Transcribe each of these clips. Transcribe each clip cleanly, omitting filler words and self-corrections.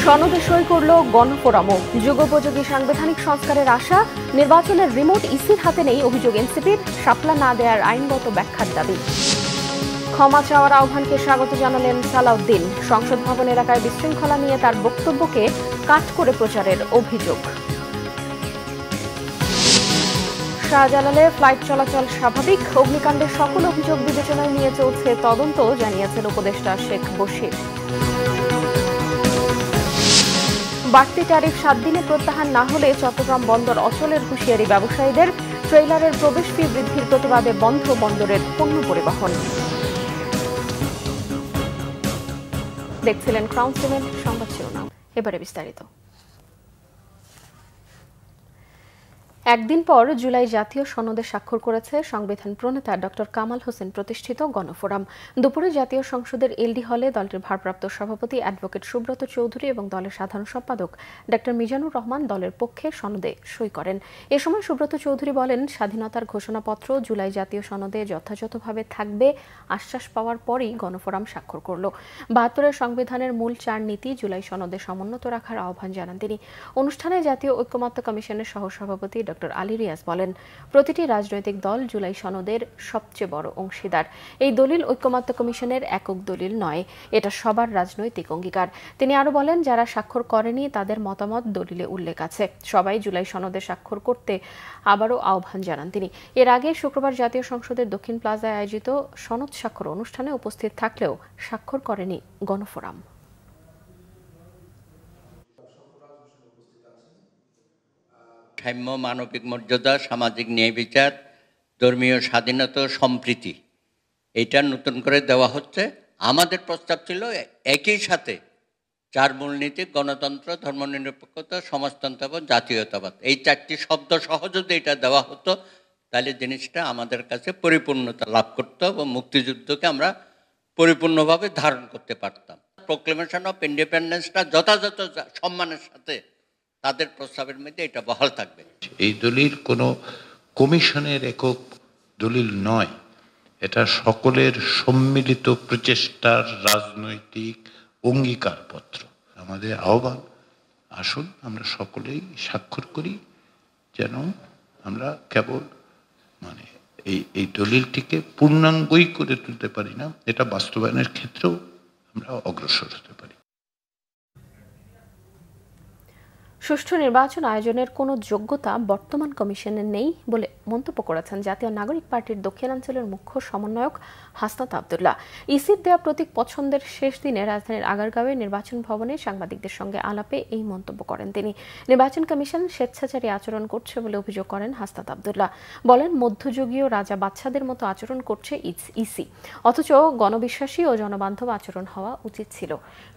সনদে সই করল গণফোরামও। যুগোপযোগী সাংবিধানিক সংস্কারের আশা, নির্বাচনের রিমোট ইসির হাতে নেই অভিযোগ এনসিপির, শাপলা না দেওয়ার আইনগত ব্যাখ্যার দাবি। ক্ষমা চাওয়ার আহ্বানকে স্বাগত জানালেন সালাউদ্দিন। সংসদ ভবন এলাকায় বিশৃঙ্খলা নিয়ে তার বক্তব্যকে কাট করে প্রচারের অভিযোগ। শাহজালালে ফ্লাইট চলাচল স্বাভাবিক, অগ্নিকাণ্ডের সকল অভিযোগ বিবেচনায় নিয়ে চলছে তদন্ত, জানিয়েছেন উপদেষ্টা শেখ বশির। বাড়তি ট্যারিফ 7 দিনে প্রত্যাহার না হলে চট্টগ্রাম বন্দর অচলের হুঁশিয়ারি ব্যবসায়ীদের। ট্রেইলারের প্রবেশ ফি বৃদ্ধির প্রতিবাদে বন্ধ বন্দরের পণ্য পরিবহন। দেখছিলেন ক্রাউন সিমেন্ট সংবাদ শিরোনাম, এবারে বিস্তারিত। একদিন পর জুলাই জাতীয় সনদে স্বাক্ষর করেছে সংবিধান প্রণেতা ডক্টর কামাল হোসেন প্রতিষ্ঠিত গণফোরাম। দুপুরে জাতীয় সংসদের এলডি হলে দলটির ভারপ্রাপ্ত সভাপতি অ্যাডভোকেট সুব্রত চৌধুরী এবং দলের সাধারণ সম্পাদক ডক্টর মিজানুর রহমান দলের পক্ষে সনদে সই করেন। এ সময় সুব্রত চৌধুরী বলেন, স্বাধীনতার ঘোষণাপত্র জুলাই জাতীয় সনদে যথাযথভাবে থাকবে আশ্বাস পাওয়ার পরই গণফোরাম স্বাক্ষর করল। ৭২ সংবিধানের মূল 4 নীতি জুলাই সনদে সমুন্নত রাখার আহ্বান জানান তিনি। অনুষ্ঠানে জাতীয় ঐক্যমত্য কমিশনের সহসভাপতি ডক্টর আলী রিয়াজ বলেন, প্রতিটি রাজনৈতিক দল জুলাই সনদের সবচেয়ে বড় অংশীদার। এই দলিল ঐক্যমত্য কমিশনের একক দলিল নয়, এটা সবার রাজনৈতিক অঙ্গীকার। তিনি আরো বলেন, যারা স্বাক্ষর করেনি তাদের মতামত দলিলে উল্লেখ আছে। সবাই জুলাই সনদে স্বাক্ষর করতে আবারও আহ্বান জানান তিনি। এর আগে শুক্রবার জাতীয় সংসদের দক্ষিণ প্লাজায় আয়োজিত সনদ স্বাক্ষর অনুষ্ঠানে উপস্থিত থাকলেও স্বাক্ষর করেনি গণফোরাম। সাম্য, মানবিক মর্যাদা, সামাজিক ন্যায় বিচার, ধর্মীয় স্বাধীনতা, সম্প্রীতি, এটা নতুন করে দেওয়া হচ্ছে। আমাদের প্রস্তাব ছিল একই সাথে 4 মূলনীতি, গণতন্ত্র, ধর্মনিরপেক্ষতা, সমাজতন্ত্র এবং জাতীয়তাবাদ, এই 4টি শব্দ সহ যদি এটা দেওয়া হতো তাহলে জিনিসটা আমাদের কাছে পরিপূর্ণতা লাভ করতো এবং মুক্তিযুদ্ধকে আমরা পরিপূর্ণভাবে ধারণ করতে পারতাম। প্রোক্লেমেশন অফ ইন্ডিপেন্ডেন্সটা যথাযথ সম্মানের সাথে তাদের প্রস্তাবের মধ্যে এটা বহাল থাকবে। এই দলিল কোনো কমিশনের একক দলিল নয়, এটা সকলের সম্মিলিত প্রচেষ্টার রাজনৈতিক অঙ্গীকারপত্র। আমাদের আহ্বান, আসুন আমরা সকলেই স্বাক্ষর করি, যেন আমরা কেবল এই দলিলটিকে পূর্ণাঙ্গই করে তুলতে পারি না, এটা বাস্তবায়নের ক্ষেত্রেও আমরা অগ্রসর হতে পারি। সুষ্ঠু নির্বাচন আয়োজনের কোনো যোগ্যতা বর্তমান কমিশনের নেই বলে মন্তব্য করেছেন জাতীয় নাগরিক পার্টির দক্ষিণাঞ্চলের মুখ্য সমন্বয়ক হাসনাত আব্দুল্লাহ। ইসির দেয়া প্রতীক পছন্দের শেষ দিনে রাজধানীর আগারগাঁওয়ে নির্বাচন ভবনে সাংবাদিকদের সঙ্গে আলাপে এই মন্তব্য করেন তিনি। নির্বাচন কমিশন স্বেচ্ছাচারী আচরণ করছে বলে অভিযোগ করেন হাসনাত আব্দুল্লাহ। বলেন, মধ্যযুগীয় রাজা বাচ্চাদের মতো আচরণ করছে ইসি, অথচ গণবিশ্বাসী ও জনবান্ধব আচরণ হওয়া উচিত ছিল।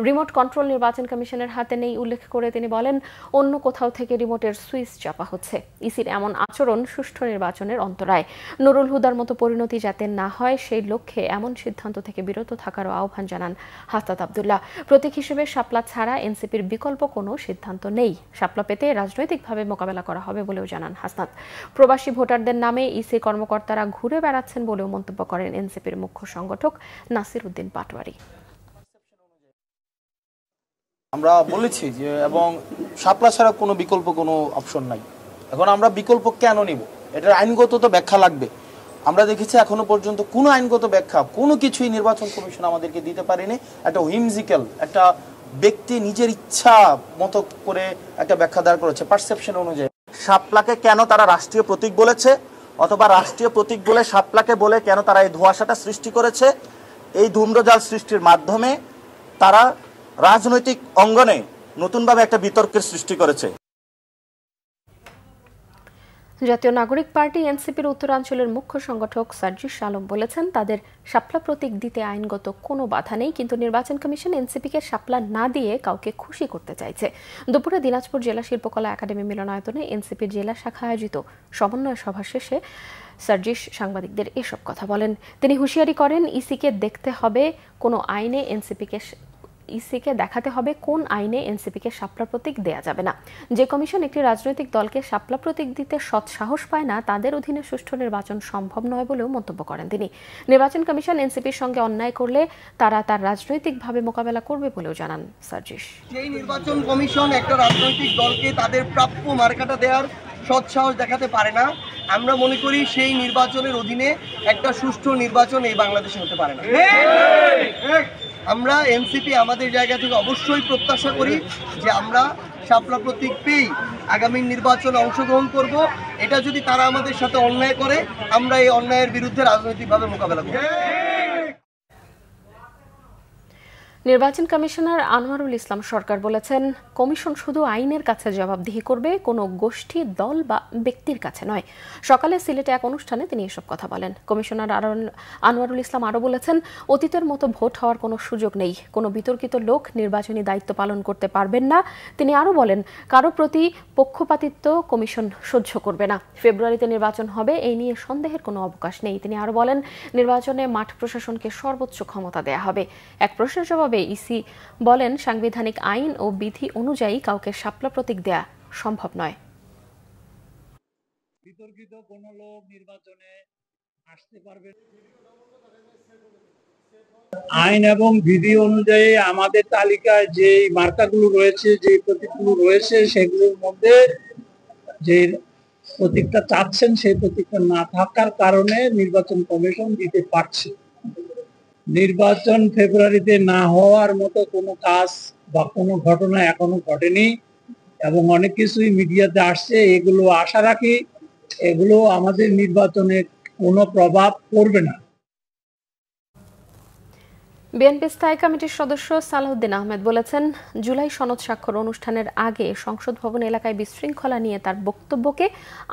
রিমোট কন্ট্রোল নির্বাচন কমিশনের হাতে নেই উল্লেখ করে তিনি বলেন, অন্য কোথাও থেকে রিমোটের সুইচ চাপা হচ্ছে। ইসির এমন আচরণ সুষ্ঠু নির্বাচনের অন্তরায়। নুরুল হুদার মতো পরিণতি যাতে না হয় সেই লক্ষ্যে এমন সিদ্ধান্ত থেকে বিরত থাকারও আহ্বান জানান হাসনাত আব্দুল্লাহ। প্রতীক হিসেবে শাপলা ছাড়া এনসিপির বিকল্প কোনো সিদ্ধান্ত নেই। শাপলা পেতে রাজনৈতিকভাবে মোকাবেলা করা হবে বলেও জানান হাসনাত। প্রবাসী ভোটারদের নামে ইসি কর্মকর্তারা ঘুরে বেড়াচ্ছেন বলেও মন্তব্য করেন এনসিপির মুখ্য সংগঠক নাসির উদ্দিন পাটোয়ারি। আমরা বলেছি যে এবং শাপলা ছাড়া কোনো বিকল্প কোনো অপশন নাই। এখন আমরা বিকল্প কেন নিব, এটার আইনগত তো ব্যাখ্যা লাগবে। আমরা দেখেছি এখনো পর্যন্ত কোনো আইনগত ব্যাখ্যা কোনো কিছুই নির্বাচন কমিশন আমাদেরকে দিতে পারেনি। একটা হুইমজিক্যাল, একটা ব্যক্তি নিজের ইচ্ছা মতো করে একটা ব্যাখ্যা দাঁড় করেছে পারসেপশন অনুযায়ী। শাপলাকে কেন তারা রাষ্ট্রীয় প্রতীক বলেছে, অথবা রাষ্ট্রীয় প্রতীক বলে শাপলাকে বলে কেন তারা এই ধোঁয়াশাটা সৃষ্টি করেছে, এই ধূম্রজাল সৃষ্টির মাধ্যমে তারা রাজনৈতিক অঙ্গনে নতুনভাবে একটা বিতর্কের সৃষ্টি করেছে। জাতীয় নাগরিক পার্টি এনসিপির উত্তরাঞ্চলের মুখ্য সংগঠক সার্জিস আলম বলেছেন, তাদের শাপলা প্রতীক দিতে আইনগত কোনো বাধা নেই, কিন্তু নির্বাচন কমিশন এনসিপিকে শাপলা না দিয়ে কাউকে খুশি করতে চাইছে। দুপুরে দিনাজপুর জেলা শিল্পকলা একাডেমি মিলনায়তনে এনসিপির জেলা শাখা আয়োজিত সমন্বয় সভা শেষে সার্জিস সাংবাদিকদের এসব কথা বলেন। তিনি হুঁশিয়ারি করেন, ইসিকে দেখতে হবে কোনো আইনে ইসিকে দেখাতে হবে কোন আইনে এনসিপিকে শাপলা প্রতীক দেয়া যাবে না। যে কমিশন একটি রাজনৈতিক দলকে শাপলা প্রতীক দিতে সৎ সাহস পায় না, তাদের অধীনে সুষ্ঠু নির্বাচন সম্ভব নয় বলেও মন্তব্য করেন তিনি। নির্বাচন কমিশন এনসিপির সঙ্গে অন্যায় করলে তারা তার রাজনৈতিকভাবে মোকাবেলা করবে বলেও জানান সার্জিস। সেই নির্বাচন কমিশন একটা রাজনৈতিক দলকে তাদের প্রাপ্য মার্কাটা দেওয়ার সৎ সাহস দেখাতে পারে না। আমরা মনে করি সেই নির্বাচনের অধীনে একটা সুষ্ঠু নির্বাচন এই বাংলাদেশে হতে পারে না। আমরা এনসিপি আমাদের জায়গা থেকে অবশ্যই প্রত্যাশা করি যে আমরা শাপলা প্রতীক পেয়েই আগামী নির্বাচনে অংশগ্রহণ করব। এটা যদি তারা আমাদের সাথে অন্যায় করে, আমরা এই অন্যায়ের বিরুদ্ধে রাজনৈতিকভাবে মোকাবেলা করব। নির্বাচন কমিশনার আনোয়ারুল ইসলাম সরকার বলেছেন, কমিশন শুধু আইনের কাছে জবাবদিহি করবে, কোনো গোষ্ঠী, দল বা ব্যক্তির কাছে নয়। সকালে সিলেটে এক অনুষ্ঠানে তিনি এসব কথা বলেন। কমিশনার আনোয়ারুল ইসলাম আরও বলেছেন, অতীতের মতো ভোট হওয়ার কোনো সুযোগ নেই, কোনো বিতর্কিত লোক নির্বাচনী দায়িত্ব পালন করতে পারবেন না। তিনি আরও বলেন, কারো প্রতি পক্ষপাতিত্ব কমিশন সহ্য করবে না। ফেব্রুয়ারিতে নির্বাচন হবে, এই নিয়ে সন্দেহের কোনো অবকাশ নেই। তিনি আরও বলেন, নির্বাচনে মাঠ প্রশাসনকে সর্বোচ্চ ক্ষমতা দেয়া হবে। এক প্রশ্নের জবাবে ইসি বলেন, সাংবিধানিক আইন ও বিধি অনুযায়ী কাউকে শাপলা প্রতীক দেয়া সম্ভব নয়। বিতর্কিত কোন লোক নির্বাচনে আসতে পারবে। আইন এবং বিধি অনুযায়ী আমাদের তালিকায় যে মার্কাগুলো রয়েছে, যে প্রতীকগুলো রয়েছে, সেগুলোর মধ্যে যে প্রতীকটা চাচ্ছেন সেই প্রতীকটা না থাকার কারণে নির্বাচন কমিশন দিতে পারছে। নির্বাচন ফেব্রুয়ারিতে না হওয়ার মতো কোনো কাজ বা কোনো ঘটনা এখনো ঘটেনি এবং অনেক কিছুই মিডিয়াতে আসছে। এগুলো আশা রাখি এগুলো আমাদের নির্বাচনে কোনো প্রভাব পড়বে না। বিএনপি স্থায়ী কমিটির সদস্য সালাউদ্দিন আহমেদ বলেছেন, জুলাই সনদ স্বাক্ষর অনুষ্ঠানের আগে সংসদ ভবন এলাকায় বিশৃঙ্খলা নিয়ে তার বক্তব্যকে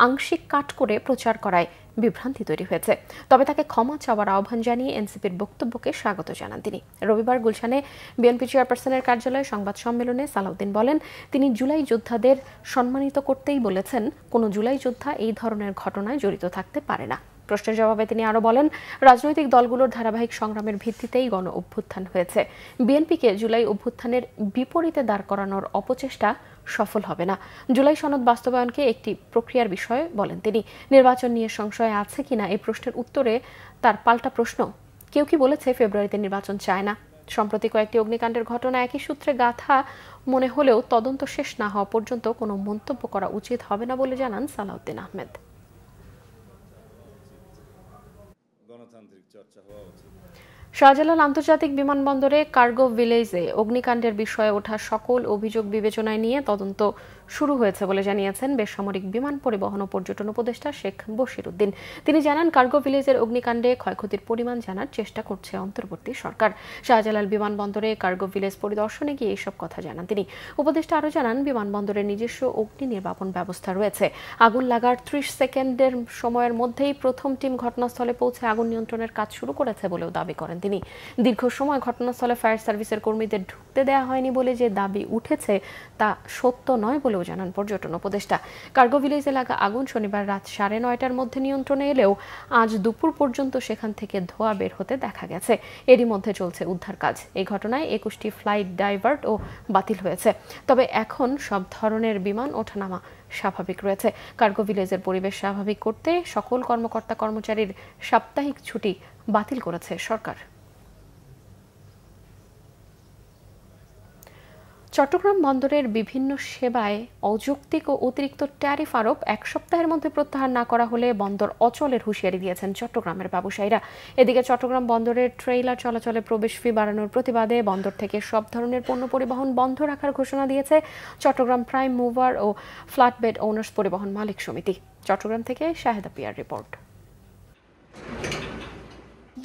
আংশিক কাট করে প্রচার করায় বিভ্রান্তি তৈরি হয়েছে। তবে তাকে ক্ষমা চাওয়ার আহ্বান জানিয়ে এনসিপির বক্তব্যকে স্বাগত জানান তিনি। রবিবার গুলশানে বিএনপি চেয়ারপারসনের কার্যালয়ে সংবাদ সম্মেলনে সালাউদ্দিন বলেন, তিনি জুলাই যোদ্ধাদের সম্মানিত করতেই বলেছেন, কোনো জুলাই যোদ্ধা এই ধরনের ঘটনায় জড়িত থাকতে পারে না। প্রশ্নের জবাবে তিনি আরও বলেন, রাজনৈতিক দলগুলোর ধারাবাহিক সংগ্রামের ভিত্তিতেই গণ অভ্যুত্থান হয়েছে। বিএনপিকে জুলাই অভ্যুত্থানের বিপরীতে দাঁড় করানোর অপচেষ্টা সফল হবে না। জুলাই সনদ বাস্তবায়নকে একটি প্রক্রিয়ার বিষয় বলেন তিনি। নির্বাচন নিয়ে সংশয় আছে কিনা এই প্রশ্নের উত্তরে তার পাল্টা প্রশ্ন, কেউ কি বলেছে ফেব্রুয়ারিতে নির্বাচন চায় না? সম্প্রতি কয়েকটি অগ্নিকাণ্ডের ঘটনা একই সূত্রে গাঁথা মনে হলেও তদন্ত শেষ না হওয়া পর্যন্ত কোনো মন্তব্য করা উচিত হবে না বলে জানান সালাউদ্দিন আহমেদ। শাহজালাল আন্তর্জাতিক বিমানবন্দরে কার্গো ভিলেজে অগ্নিকাণ্ডের বিষয়ে ওঠা সকল অভিযোগ বিবেচনায় নিয়ে তদন্ত শুরু হয়েছে বলে জানিয়েছেন বেসামরিক বিমান পরিবহন ও পর্যটন উপদেষ্টা শেখ বশির উদ্দিন। তিনি জানান, কার্গো ভিলেজের অগ্নিকাণ্ডে ক্ষয়ক্ষতির পরিমাণ জানার চেষ্টা করছে অন্তর্বর্তী সরকার। শাহজালাল বিমানবন্দরে কার্গো ভিলেজ পরিদর্শনে গিয়ে এসব কথা জানান তিনি। উপদেষ্টা আরও জানান, বিমানবন্দরের নিজস্ব অগ্নি নির্বাপন ব্যবস্থা রয়েছে। আগুন লাগার 30 সেকেন্ডের সময়ের মধ্যেই প্রথম টিম ঘটনাস্থলে পৌঁছে আগুন নিয়ন্ত্রণের কাজ শুরু করেছে বলেও দাবি করেন তিনি। দীর্ঘ সময় ঘটনাস্থলে ফায়ার সার্ভিসের কর্মীদের ঢুকতে দেওয়া হয়নি বলে যে দাবি উঠেছে তা সত্য নয় বলেও জানান পর্যটন উপদেষ্টা। কার্গো ভিলেজ এলাকা আগুন শনিবার রাত 9:30টার মধ্যে নিয়ন্ত্রণে এলেও আজ দুপুর পর্যন্ত সেখান থেকে ধোঁয়া বের হতে দেখা গেছে। এরই মধ্যে চলছে উদ্ধার কাজ। এই ঘটনায় 21টি ফ্লাইট ডাইভার্ট ও বাতিল হয়েছে। তবে এখন সব ধরনের বিমান ওঠানামা স্বাভাবিক রয়েছে। কার্গো ভিলেজের পরিবেশ স্বাভাবিক করতে সকল কর্মকর্তা কর্মচারীর সাপ্তাহিক ছুটি বাতিল করেছে সরকার। চট্টগ্রাম বন্দরের বিভিন্ন সেবায় অযৌক্তিক ও অতিরিক্ত ট্যারিফ আরোপ 1 সপ্তাহের মধ্যে প্রত্যাহার না করা হলে বন্দর অচলের হুঁশিয়ারি দিয়েছেন চট্টগ্রামের ব্যবসায়ীরা। এদিকে চট্টগ্রাম বন্দরের ট্রেইলার চলাচলে প্রবেশ ফি বাড়ানোর প্রতিবাদে বন্দর থেকে সব ধরনের পণ্য পরিবহন বন্ধ রাখার ঘোষণা দিয়েছে চট্টগ্রাম প্রাইম মুভার ও ফ্ল্যাটবেড ওনার্স পরিবহন মালিক সমিতি। চট্টগ্রাম থেকে শাহেদা পিয়ার রিপোর্ট।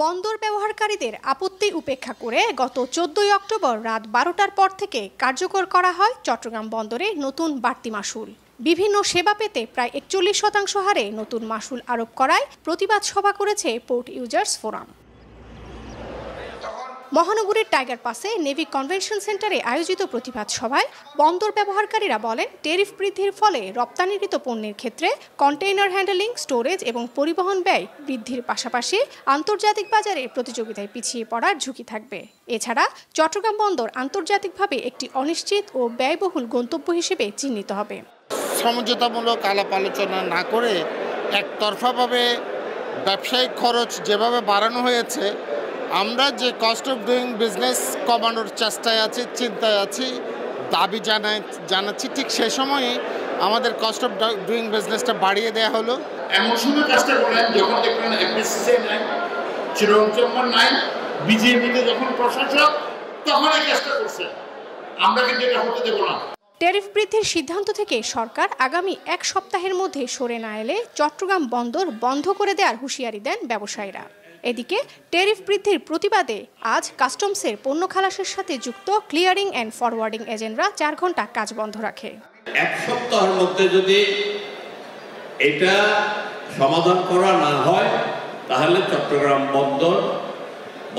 বন্দর ব্যবহারকারীদের আপত্তি উপেক্ষা করে গত 14 অক্টোবর রাত 12টার পর থেকে কার্যকর করা হয় চট্টগ্রাম বন্দরে নতুন বাড়তি মাশুল। বিভিন্ন সেবা পেতে প্রায় 41% হারে নতুন মাশুল আরোপ করায় প্রতিবাদ সভা করেছে পোর্ট ইউজার্স ফোরাম। মহানগরীর টাইগার পাসে নেভি কনভেনশন সেন্টারে আয়োজিত প্রতিবাদ সভায় বন্দর ব্যবহারকারীরা বলেন, ট্যারিফ বৃদ্ধির ফলে রপ্তানিকৃত পণ্যের ক্ষেত্রে কন্টেইনার হ্যান্ডলিং, স্টোরেজ এবং পরিবহন ব্যয় বৃদ্ধির পাশাপাশি আন্তর্জাতিক বাজারে প্রতিযোগিতায় পিছিয়ে পড়ার ঝুঁকি থাকবে। এছাড়া চট্টগ্রাম বন্দর আন্তর্জাতিকভাবে একটি অনিশ্চিত ও ব্যয়বহুল গন্তব্য হিসেবে চিহ্নিত হবে। সমঝোতামূলক আলাপ আলোচনা না করে একতরফাভাবে ব্যবসায়িক খরচ যেভাবে বাড়ানো হয়েছে, আমরা যে কস্ট অফ ডুইং বিজনেস কমানোর চেষ্টায় আছি, চিন্তায় আছি, দাবি জানাচ্ছি, ঠিক সেই সময়ে আমাদের কস্ট অফ ডুইং বিজনেসটা বাড়িয়ে দেওয়া হলো। এমন সময় কাজটা করলেন যখন দেখলেন এফবিসিসিআই নাই, চিরঞ্জন চেম্বার নাই, বিজেপিতে যখন প্রশাসক, তখন এই কাজটা করছে। আমরা কিন্তু এটা হতে দেব না। ট্যারিফ বৃদ্ধির সিদ্ধান্ত থেকে সরকার আগামী 1 সপ্তাহের মধ্যে সরে না এলে চট্টগ্রাম বন্দর বন্ধ করে দেওয়ার হুঁশিয়ারি দেন ব্যবসায়ীরা। এদিকে ট্যারিফ বৃদ্ধির প্রতিবাদে আজ কাস্টমসের পণ্য খালাসের সাথে যুক্ত ক্লিয়ারিং অ্যান্ড ফরওয়ার্ডিং এজেন্টরা 4 ঘন্টা কাজ বন্ধ রাখে। 1 সপ্তাহের মধ্যে যদি এটা সমাধান করা না হয় তাহলে চট্টগ্রাম বন্দর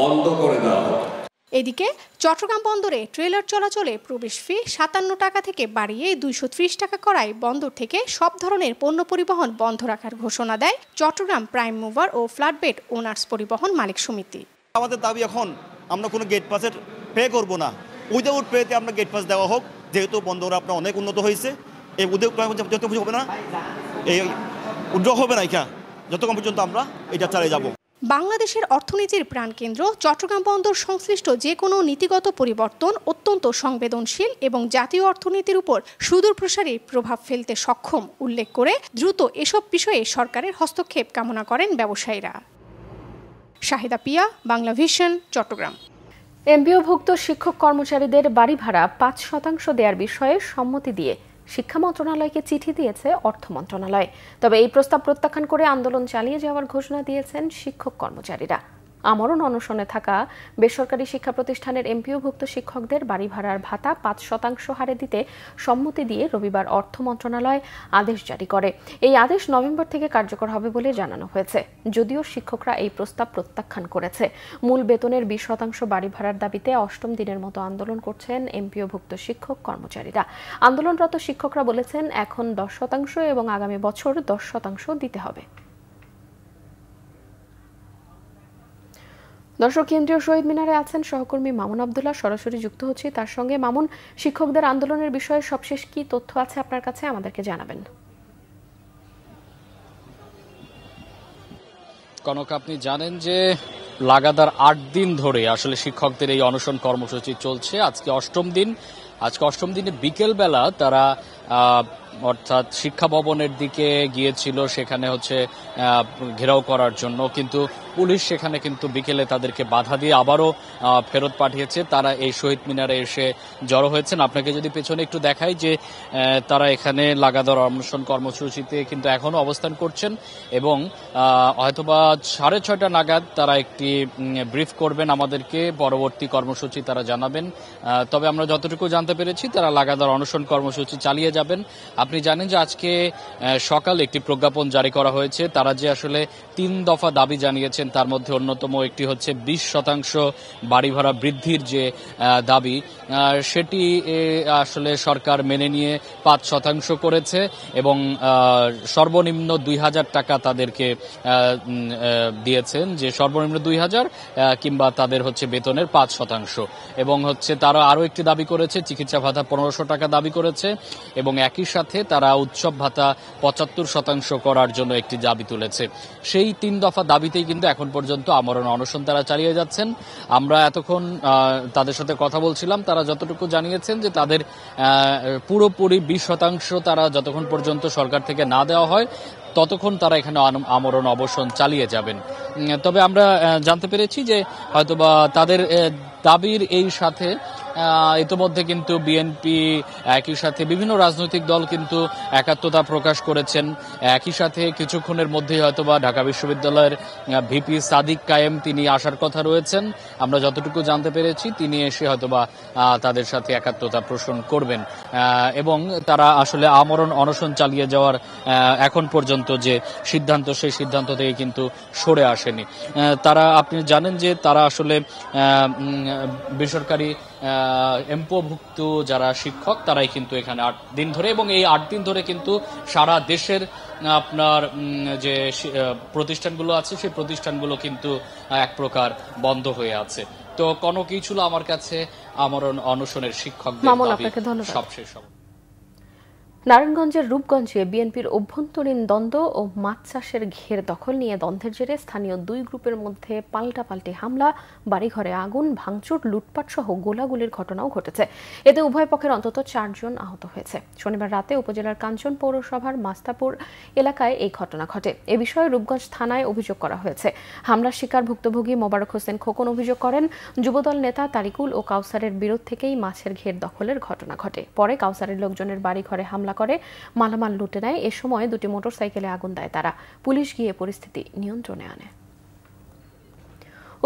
বন্ধ করে দেওয়া হবে। এদিকে চট্টগ্রাম বন্দরে ট্রেলার চলাচলে প্রবেশ ফি 57 টাকা থেকে বাড়িয়ে 230 টাকা করায় বন্দর থেকে সব ধরনের পণ্য পরিবহন বন্ধ রাখার ঘোষণা দেয় চট্টগ্রাম প্রাইম মুভার ও ফ্ল্যাটবেড ওনার্স পরিবহন মালিক সমিতি। আমাদের দাবি এখন আমরা কোনো গেট পাসের পে করব না, উইদাউট পেতে আমরা গেট পাস দেওয়া হোক। যেহেতু বন্দর আপনার অনেক উন্নত হয়েছে, এই উদ্যোগ যত হবে না, এই উদ্যোগ হবে না যতক্ষণ পর্যন্ত আমরা এটা চালিয়ে যাব। বাংলাদেশের অর্থনীতির প্রাণকেন্দ্র চট্টগ্রাম বন্দর সংশ্লিষ্ট যে কোনো নীতিগত পরিবর্তন অত্যন্ত সংবেদনশীল এবং জাতীয় অর্থনীতির উপর সুদূরপ্রসারী প্রভাব ফেলতে সক্ষম উল্লেখ করে দ্রুত এসব বিষয়ে সরকারের হস্তক্ষেপ কামনা করেন ব্যবসায়ীরা। শাহিদা পিয়া, বাংলা ভিশন, চট্টগ্রাম। এমপিওভুক্ত শিক্ষক কর্মচারীদের বাড়ি ভাড়া 5% দেওয়ার বিষয়ে সম্মতি দিয়ে শিক্ষা মন্ত্রণালয়কে চিঠি দিয়েছে অর্থ মন্ত্রণালয়। তবে এই প্রস্তাব প্রত্যাখ্যান করে আন্দোলন চালিয়ে যাওয়ার ঘোষণা দিয়েছেন শিক্ষক কর্মচারীরা। আমরণ অনশনে থাকা বেসরকারি শিক্ষা প্রতিষ্ঠানের এমপিওভুক্ত শিক্ষকদের বাড়ি ভাড়ার ভাতা 5% হারে দিতে সম্মতি দিয়ে রবিবার অর্থ মন্ত্রণালয় আদেশ জারি করে। এই আদেশ নভেম্বর থেকে কার্যকর হবে বলে জানানো হয়েছে। যদিও শিক্ষকরা এই প্রস্তাব প্রত্যাখ্যান করেছে। মূল বেতনের 20% বাড়ি ভাড়ার দাবিতে 8ম দিনের মতো আন্দোলন করছেন এমপিওভুক্ত শিক্ষক কর্মচারীরা। আন্দোলনরত শিক্ষকরা বলেছেন এখন 10% এবং আগামী বছর 10% দিতে হবে। দর্শক, কেন্দ্রীয় শহীদ মিনারে আছেন সহকর্মী মামুন আব্দুল্লাহ, সরাসরি যুক্ত হচ্ছে তার সঙ্গে। মামুন, শিক্ষকদের আন্দোলনের বিষয়ে সবশেষ কি তথ্য আছে আপনার কাছে, আমাদেরকে জানাবেন। কনক, আপনি জানেন যে লাগাতার 8 দিন ধরে আসলে শিক্ষকদের এই অনশন কর্মসূচি চলছে। আজকে 8ম দিন। আজকে 8ম দিনে বিকেলবেলা তারা অর্থাৎ শিক্ষা ভবনের দিকে গিয়েছিল, সেখানে হচ্ছে ঘেরাও করার জন্য, কিন্তু পুলিশ সেখানে কিন্তু বিকেলে তাদেরকে বাধা দিয়ে আবারও ফেরত পাঠিয়েছে। তারা এই শহীদ মিনারে এসে জড়ো হয়েছেন। আপনাকে যদি পেছনে একটু দেখাই যে তারা এখানে লাগাতার অনশন কর্মসূচিতে কিন্তু এখনো অবস্থান করছেন এবং হয়তোবা 6:30 নাগাদ তারা একটি ব্রিফ করবেন আমাদেরকে, পরবর্তী কর্মসূচি তারা জানাবেন। তবে আমরা যতটুকু জানতে পেরেছি তারা লাগাতার অনশন কর্মসূচি চালিয়ে যাবেন। আপনি জানেন যে আজকে সকালে একটি প্রজ্ঞাপন জারি করা হয়েছে। তারা যে আসলে 3 দফা দাবি জানিয়েছেন তার মধ্যে অন্যতম একটি হচ্ছে 20% বাড়ি ভাড়া বৃদ্ধির যে দাবি, সেটি আসলে সরকার মেনে নিয়ে 5% করেছে এবং সর্বনিম্ন 2000 টাকা তাদেরকে দিয়েছেন, যে সর্বনিম্ন 2000 কিংবা তাদের হচ্ছে বেতনের 5%। এবং হচ্ছে তারা আরও একটি দাবি করেছে, চিকিৎসা ভাতা 1500 টাকা দাবি করেছে এবং একই সাথে তারা উৎসব ভাতা 75% করার জন্য একটি দাবি তুলেছে। সেই 3 দফা দাবিতেই কিন্তু এখন পর্যন্ত আমরণ অনশন তারা চালিয়ে যাচ্ছেন। আমরা এতক্ষণ তাদের সাথে কথা বলছিলাম, তারা যতটুকু জানিয়েছেন যে তাদের পুরোপুরি 20% তারা যতক্ষণ পর্যন্ত সরকার থেকে না দেওয়া হয় ততক্ষণ তারা এখানে আমরণ অবসান চালিয়ে যাবেন। তবে আমরা জানতে পেরেছি যে হয়তোবা তাদের দাবির এই সাথে ইতিমধ্যে কিন্তু বিএনপি একই সাথে বিভিন্ন রাজনৈতিক দল কিন্তু একাত্মতা প্রকাশ করেছেন। একই সাথে কিছুক্ষণের মধ্যেই হয়তোবা ঢাকা বিশ্ববিদ্যালয়ের ভিপি সাদিক কায়েম তিনি আসার কথা রয়েছেন। আমরা যতটুকু জানতে পেরেছি তিনি এসে হয়তোবা তাদের সাথে একাত্মতা পোষণ করবেন এবং তারা আসলে আমরণ অনশন চালিয়ে যাওয়ার এখন পর্যন্ত যে সিদ্ধান্ত সেই সিদ্ধান্ত থেকে কিন্তু সরে আসেনি। তারা আপনি জানেন যে তারা আসলে বেসরকারি এমপোভুক্ত যারা শিক্ষক তারাই কিন্তু এখানে 8 দিন ধরে এবং এই 8 দিন ধরে কিন্তু সারা দেশের আপনার যে প্রতিষ্ঠানগুলো আছে সেই প্রতিষ্ঠানগুলো কিন্তু এক প্রকার বন্ধ হয়ে আছে। তো কনকই ছিল আমার কাছে আমরণ অনশনের শিক্ষকদের দাবি সবশেষ। নারায়ণগঞ্জের রূপগঞ্জে বিএনপির অভ্যন্তরীণ দ্বন্দ্ব ও মাছ চাষের ঘের দখল নিয়ে দ্বন্দ্বের জেরে স্থানীয় 2 গ্রুপের মধ্যে পাল্টাপাল্টি হামলা, বাড়িঘরে আগুন, ভাঙচুর, লুটপাট সহ গোলাগুলির ঘটনাও ঘটেছে। এতে উভয় পক্ষের অন্তত 4 জন আহত হয়েছে। শনিবার রাতে উপজেলার কাঞ্চন পৌরসভার মাস্তাপুর এলাকায় এই ঘটনা ঘটে। এ বিষয়ে রূপগঞ্জ থানায় অভিযোগ করা হয়েছে। হামলার শিকার ভুক্তভোগী মোবারক হোসেন খোকন অভিযোগ করেন, যুবদল নেতা তারিকুল ও কাউসারের বিরোধ থেকেই মাছের ঘের দখলের ঘটনা ঘটে। পরে কাউসারের লোকজনের বাড়িঘরে হামলা করে মালামাল লুটে নেয়। এ সময় 2টি মোটরসাইকেলে আগুন দেয় তারা। পুলিশ গিয়ে পরিস্থিতি নিয়ন্ত্রণে আনে।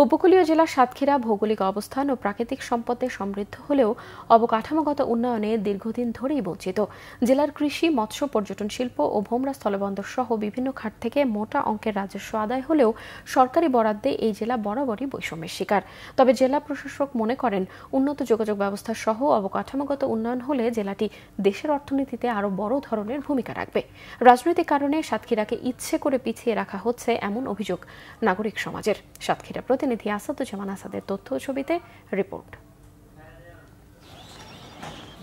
উপকূলীয় জেলা সাতক্ষীরা ভৌগোলিক অবস্থান ও প্রাকৃতিক সম্পদে সমৃদ্ধ হলেও অবকাঠামোগত উন্নয়নে দীর্ঘদিন ধরেই বঞ্চিত। জেলার কৃষি, মৎস্য, পর্যটন শিল্প ও ভোমরা স্থলবন্দর সহ বিভিন্ন খাত থেকে মোটা অঙ্কের রাজস্ব আদায় হলেও সরকারি বরাদ্দে এই জেলা বরাবরই বৈষম্যের শিকার। তবে জেলা প্রশাসক মনে করেন, উন্নত যোগাযোগ ব্যবস্থা সহ অবকাঠামোগত উন্নয়ন হলে জেলাটি দেশের অর্থনীতিতে আরও বড় ধরনের ভূমিকা রাখবে। রাজনৈতিক কারণে সাতক্ষীরাকে ইচ্ছে করে পিছিয়ে রাখা হচ্ছে এমন অভিযোগ নাগরিক সমাজের। সাতক্ষীরা প্রতিনিধি আসাদুজ্জামান আসাদের তথ্য ছবিতে রিপোর্ট।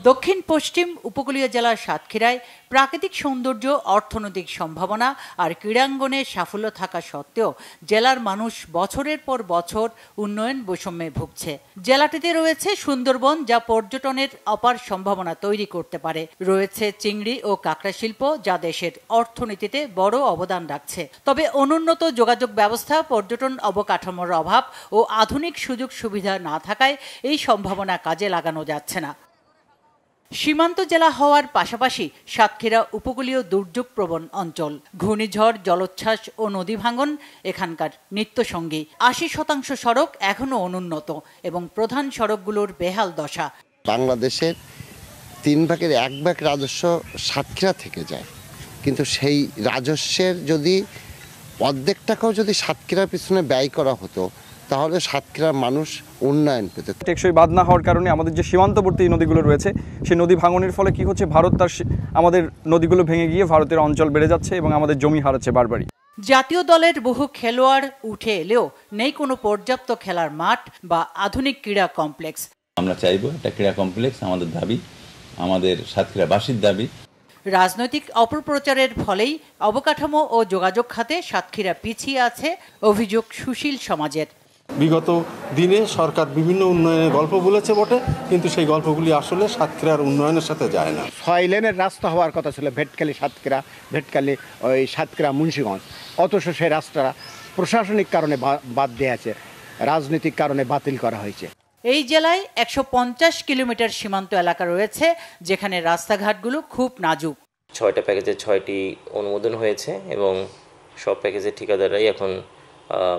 দক্ষিণ পশ্চিম উপকূলীয় জেলা সাতক্ষীরায় প্রাকৃতিক সৌন্দর্য, অর্থনৈতিক সম্ভাবনা আর ক্রীড়াঙ্গনে সাফল্য থাকা সত্ত্বেও জেলার মানুষ বছরের পর বছর উন্নয়ন বৈষম্যে ভুগছে। জেলাটিতে রয়েছে সুন্দরবন, যা পর্যটনের অপার সম্ভাবনা তৈরি করতে পারে। রয়েছে চিংড়ি ও কাঁকড়া শিল্প, যা দেশের অর্থনীতিতে বড় অবদান রাখছে। তবে অনুন্নত যোগাযোগ ব্যবস্থা, পর্যটন অবকাঠামোর অভাব ও আধুনিক সুযোগ সুবিধা না থাকায় এই সম্ভাবনা কাজে লাগানো যাচ্ছে না। সীমান্ত জেলা হওয়ার পাশাপাশি সাতক্ষীরা উপকূলীয় দুর্যোগ প্রবণ অঞ্চল। ঘূর্ণিঝড়, জলোচ্ছ্বাস ও নদী ভাঙন এখানকার নিত্যসঙ্গী। 80% সড়ক এখনও অনুন্নত এবং প্রধান সড়কগুলোর বেহাল দশা। বাংলাদেশের 3 ভাগের 1 ভাগ রাজস্ব সাতক্ষীরা থেকে যায়, কিন্তু সেই রাজস্বের যদি অর্ধেক টাকাও যদি সাতক্ষীরার পিছনে ব্যয় করা হতো তাহলে সাতক্ষীরার মানুষ উন্নয়ন পেত। টেকসই বাঁধ না হওয়ার কারণে আমাদের যে সীমান্তবর্তী নদীগুলো রয়েছে সেই নদী ভাঙনের ফলে কি হচ্ছে, ভারত তার আমাদের নদীগুলো ভেঙে গিয়ে ভারতের অঞ্চল বেড়ে যাচ্ছে এবং আমাদের জমি হারাচ্ছে বারবারই। জাতীয় দলের বহু খেলোয়াড় উঠে এলেও নেই কোনো পর্যাপ্ত খেলার মাঠ বা আধুনিক ক্রীড়া কমপ্লেক্স। আমরা চাইব একটা ক্রীড়া কমপ্লেক্স, আমাদের দাবি, আমাদের সাতক্ষীরাবাসীর দাবি। রাজনৈতিক অপপ্রচারের ফলেই অবকাঠামো ও যোগাযোগ খাতে সাতক্ষীরা পিছিয়ে আছে অভিযোগ সুশীল সমাজের। বিগত দিনে সরকার বিভিন্ন উন্নয়নের গল্প বলেছে বটে, কিন্তু সেই গল্পগুলি আসলে সাতক্ষীরার উন্নয়নের সাথে যায় না। 6 লেনের রাস্তা হওয়ার কথা ছিল ভেটকালি সাতক্ষীরা, ভেটকালি ওই সাতক্ষীরা মুন্সিগঞ্জ, অথচ সেই রাস্তাটা প্রশাসনিক কারণে বাদ দেওয়া আছে, রাজনৈতিক কারণে বাতিল করা হয়েছে। এই জেলায় 150 কিলোমিটার সীমান্ত এলাকা রয়েছে, যেখানে রাস্তাঘাটগুলো খুব নাজুক। 6টা প্যাকেজে 6টি অনুমোদন হয়েছে এবং সব প্যাকেজের ঠিকাদাররাই এখন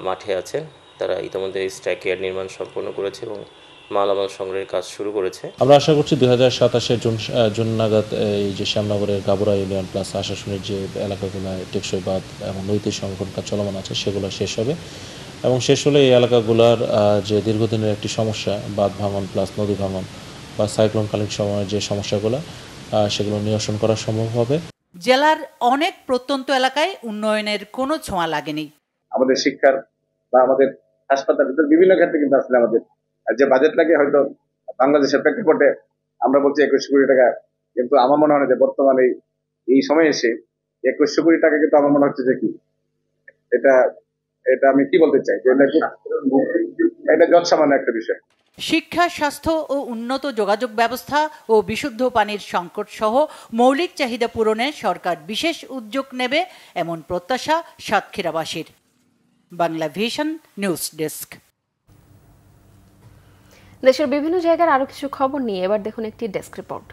মাঠে আছেন। তারা ইতিমধ্যে স্ট্রাইকয়ার্ড নির্মাণ সম্পন্ন করেছে এবং মালামাল সংগ্রহের কাজ শুরু করেছে। আমরা আশা করছি 2027 জুন নাগাদ এই যে শ্যামনগরের গাবুরা ইউনিয়ন প্লাস আশাশুনির যে এলাকাগুলো টেকসই বাঁধ এবং নৈতিক সংরক্ষণ কাজ চলমান আছে সেগুলো শেষ হবে এবং শেষ হলে এই এলাকাগুলোর যে দীর্ঘদিনের একটি সমস্যা, বাঁধ ভাঙন প্লাস নদী ভাঙন বা সাইক্লোনকালীন সময়ের যে সমস্যাগুলো সেগুলো নিরসন করা সম্ভব হবে। জেলার অনেক প্রত্যন্ত এলাকায় উন্নয়নের কোনো ছোঁয়া লাগেনি। আমাদের শিক্ষার বা আমাদের হাসপাতাল বিভিন্ন ক্ষেত্রে কিন্তু আসলে আমাদের যে বাজেট লাগে হয়তো বাংলাদেশের প্রেক্ষাপটে আমরা বলছি 2100 কোটি টাকা, কিন্তু আমার মনে হয় যে বর্তমানে এই সময় এসে 2100 কোটি টাকা কিন্তু আমার মনে হচ্ছে যে কি এটা আমি কি বলতে চাই যে এটা যৎসামান্য একটা বিষয়। শিক্ষা, স্বাস্থ্য ও উন্নত যোগাযোগ ব্যবস্থা ও বিশুদ্ধ পানির সংকট সহ মৌলিক চাহিদা পূরণে সরকার বিশেষ উদ্যোগ নেবে এমন প্রত্যাশা সাতক্ষীরাবাসীর। Bangla vision news desk. দেশের বিভিন্ন জায়গার আরো কিছু খবর নিয়ে এবার দেখুন একটি ডেস্ক রিপোর্ট।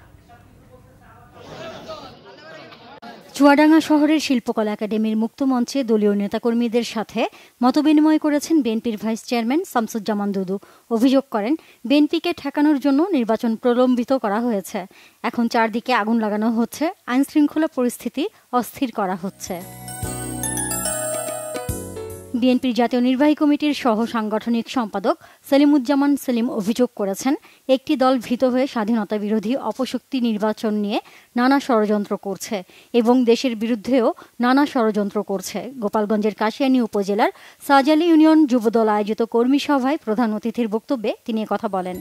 চুয়াডাঙ্গা শহরের শিল্পকলা একাডেমির মুক্ত মঞ্চে দলীয় নেতাকর্মীদের সাথে মতবিনিময় করেছেন বিএনপির ভাইস চেয়ারম্যান শামসুজ্জামান দুদু। অভিযোগ করেন, বিএনপিকে ঠেকানোর জন্য নির্বাচন প্রলম্বিত করা হয়েছে। এখন চারদিকে আগুন লাগানো হচ্ছে, আইনশৃঙ্খলা পরিস্থিতি অস্থির করা হচ্ছে। বিএনপির জাতীয় নির্বাহী কমিটির সহ সাংগঠনিক সম্পাদক সেলিমুজ্জামান সেলিম অভিযোগ করেছেন, একটি দল ভীত হয়ে স্বাধীনতা বিরোধী অপশক্তি নির্বাচন নিয়ে নানা ষড়যন্ত্র করছে এবং দেশের বিরুদ্ধেও নানা ষড়যন্ত্র করছে। গোপালগঞ্জের কাশিয়ানী উপজেলার সাজালি ইউনিয়ন যুবদল আয়োজিত কর্মী সভায় প্রধান অতিথির বক্তব্যে তিনি কথা বলেন।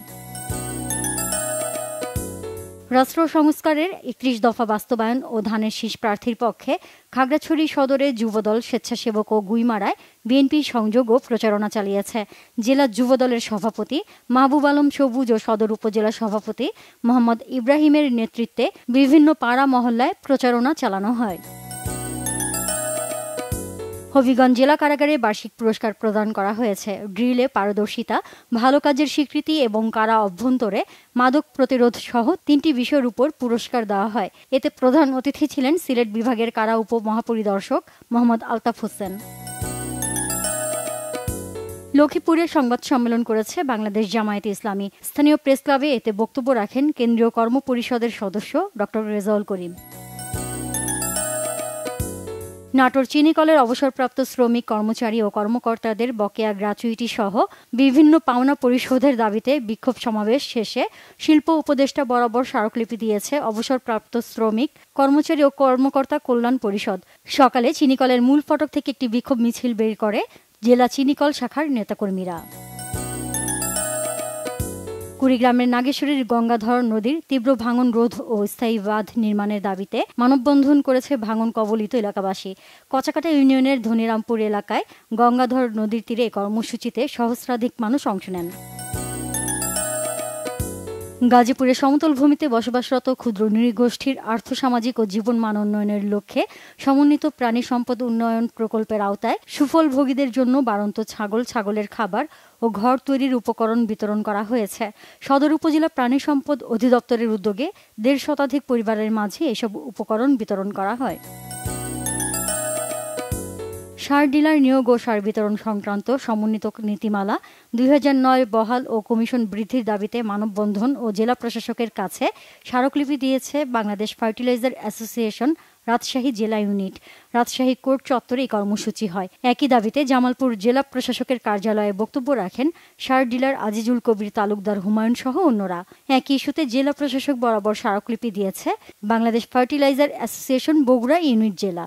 রাষ্ট্র সংস্কারের 31 দফা বাস্তবায়ন ও ধানের শীষ প্রার্থীর পক্ষে খাগড়াছড়ি সদরে যুবদল, স্বেচ্ছাসেবক ও গুইমারায় বিএনপি সংযোগ ও প্রচারণা চালিয়েছে। জেলা যুবদলের সভাপতি মাহবুব আলম সবুজ ও সদর উপজেলা সভাপতি মোহাম্মদ ইব্রাহিমের নেতৃত্বে বিভিন্ন পাড়া মহল্লায় প্রচারণা চালানো হয়। হবিগঞ্জ জেলা কারাগারে বার্ষিক পুরস্কার প্রদান করা হয়েছে। ড্রিলে পারদর্শিতা, ভালো কাজের স্বীকৃতি এবং কারা অভ্যন্তরে মাদক প্রতিরোধ সহ 3টি বিষয়ের উপর পুরস্কার দেওয়া হয়। এতে প্রধান অতিথি ছিলেন সিলেট বিভাগের কারা উপমহাপরিদর্শক মোহাম্মদ আলতাফ হোসেন। লক্ষ্মীপুরে সংবাদ সম্মেলন করেছে বাংলাদেশ জামায়াতে ইসলামী। স্থানীয় প্রেস ক্লাবে এতে বক্তব্য রাখেন কেন্দ্রীয় কর্ম পরিষদের সদস্য ডক্টর রেজাউল করিম। নাটোর চিনিকলের অবসরপ্রাপ্ত শ্রমিক, কর্মচারী ও কর্মকর্তাদের বকেয়া গ্র্যাচুইটি সহ বিভিন্ন পাওনা পরিশোধের দাবিতে বিক্ষোভ সমাবেশ শেষে শিল্প উপদেষ্টা বরাবর স্মারকলিপি দিয়েছে অবসরপ্রাপ্ত শ্রমিক, কর্মচারী ও কর্মকর্তা কল্যাণ পরিষদ। সকালে চিনিকলের মূল ফটক থেকে একটি বিক্ষোভ মিছিল বের করে জেলা চিনিকল শাখার নেতাকর্মীরা। কুড়িগ্রামের নাগেশ্বরীর গঙ্গাধর নদীর তীব্র ভাঙন রোধ ও স্থায়ী বাঁধ নির্মাণের দাবিতে মানববন্ধন করেছে ভাঙন কবলিত এলাকাবাসী। কচাকাটা ইউনিয়নের ধনিরামপুর এলাকায় গঙ্গাধর নদীর তীরে কর্মসূচিতে সহস্রাধিক মানুষ অংশ নেন। গাজীপুরের সমতল ভূমিতে বসবাসরত ক্ষুদ্র নৃগোষ্ঠীর আর্থসামাজিক ও জীবন মান উন্নয়নের লক্ষ্যে সমন্বিত প্রাণী সম্পদ উন্নয়ন প্রকল্পের আওতায় সুফলভোগীদের জন্য বাড়ন্ত ছাগলের খাবার ও ঘর তৈরির উপকরণ বিতরণ করা হয়েছে। সদর উপজেলা প্রাণী সম্পদ অধিদপ্তরের উদ্যোগে 1.5 শতাধিক পরিবারের মাঝে এসব উপকরণ বিতরণ করা হয়। সার ডিলার নিয়োগ ও সার বিতরণ সংক্রান্ত সমন্বিত নীতিমালা 2009 বহাল ও কমিশন বৃদ্ধির দাবিতে মানববন্ধন ও জেলা প্রশাসকের কাছে স্মারকলিপি দিয়েছে বাংলাদেশ ফার্টিলাইজার অ্যাসোসিয়েশন রাজশাহী জেলা ইউনিট। রাজশাহী কোর্ট চত্বরে এই কর্মসূচি হয়। একই দাবিতে জামালপুর জেলা প্রশাসকের কার্যালয়ে বক্তব্য রাখেন সার ডিলার আজিজুল কবির তালুকদার, হুমায়ুন সহ অন্যরা। একই ইস্যুতে জেলা প্রশাসক বরাবর স্মারকলিপি দিয়েছে Bangladesh fertiliser association Bogura unit জেলা।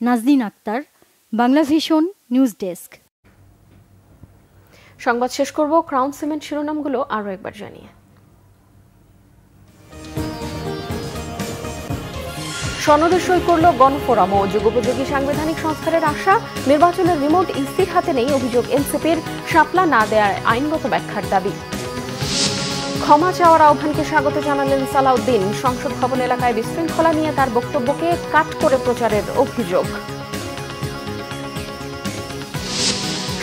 Naznin Akter, Bangla vision news desk. সংবাদ শেষ করব ক্রাউন সিমেন্ট শিরোনামগুলো আরো একবার জানিয়ে। সনদে সই করল গণফোরাম ও যুগোপযোগী সাংবিধানিক সংস্কারের আশা। নির্বাচনের রিমোট ইসির হাতে নেই, অভিযোগ এনসিপির। শাপলা না দেয়ার আইনগত ব্যাখ্যার দাবি। ক্ষমা চাওয়ার আহ্বানকে স্বাগত জানালেন সালাউদ্দিন। সংসদ ভবন এলাকায় বিশৃঙ্খলা নিয়ে তার বক্তব্যকে কাট করে প্রচারের অভিযোগ।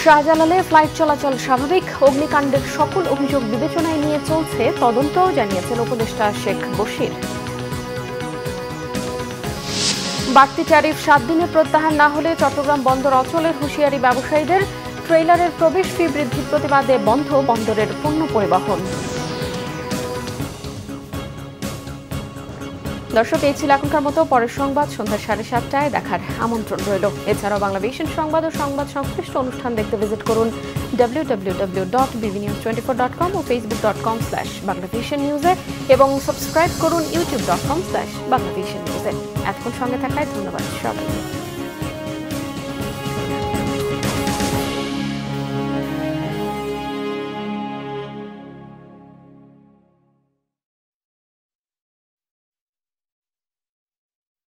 শাহজালালে ফ্লাইট চলাচল স্বাভাবিক। অগ্নিকাণ্ডের সকল অভিযোগ বিবেচনায় নিয়ে চলছে তদন্ত, জানিয়েছেন উপদেষ্টা শেখ বশির। বাড়তি ট্যারিফ 7 দিনে প্রত্যাহার না হলে চট্টগ্রাম বন্দর অচলের হুঁশিয়ারি ব্যবসায়ীদের। ট্রেইলারের প্রবেশ ফি বৃদ্ধির প্রতিবাদে বন্ধ বন্দরের পণ্য পরিবহন। দর্শক, এই ছিল এখনকার মতো। পরের সংবাদ সন্ধ্যা 7:30টায় দেখার আমন্ত্রণ রইল। এছাড়াও বাংলা ভিশন সংবাদ ও সংবাদ সংশ্লিষ্ট অনুষ্ঠান দেখতে ভিজিট করুন www.bbnews24.com ও facebook.com/banglavishnnews এবং সাবস্ক্রাইব করুন youtube.com/banglavishnnews। এতক্ষণ সঙ্গে থাকায় ধন্যবাদ সবাইকে।